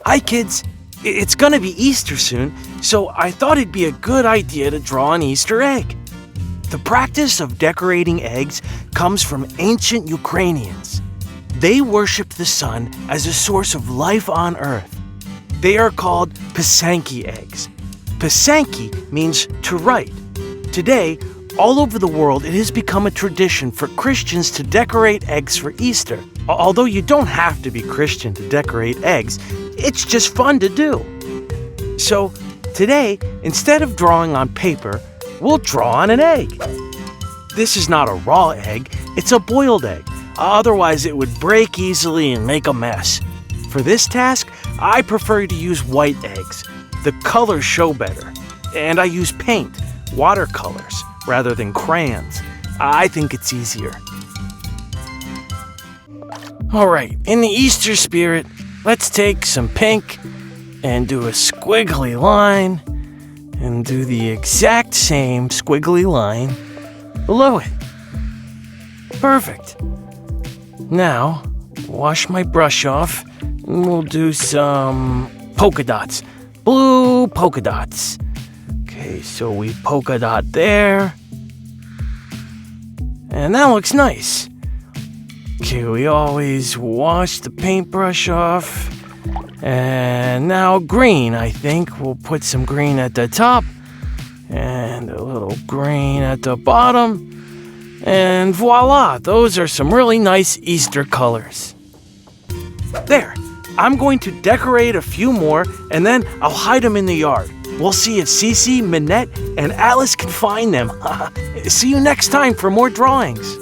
Hi, kids. It's gonna be Easter soon, so I thought it'd be a good idea to draw an Easter egg. The practice of decorating eggs comes from ancient Ukrainians. They worshiped the sun as a source of life on Earth. They are called Pisanki eggs. Pisanki means to write. Today, all over the world, it has become a tradition for Christians to decorate eggs for Easter. Although you don't have to be Christian to decorate eggs, it's just fun to do. So today, instead of drawing on paper, we'll draw on an egg. This is not a raw egg, it's a boiled egg. Otherwise, it would break easily and make a mess. For this task, I prefer to use white eggs. The colors show better. And I use paint, watercolors, rather than crayons. I think it's easier. Alright, in the Easter spirit, let's take some pink and do a squiggly line and do the exact same squiggly line below it. Perfect. Now, wash my brush off and we'll do some polka dots. Blue polka dots. Okay, so we polka dot there. And that looks nice. Okay, we always wash the paintbrush off. And now green, I think. We'll put some green at the top. And a little green at the bottom. And voila, those are some really nice Easter colors. There, I'm going to decorate a few more and then I'll hide them in the yard. We'll see if Cece, Minette, and Alice can find them. See you next time for more drawings.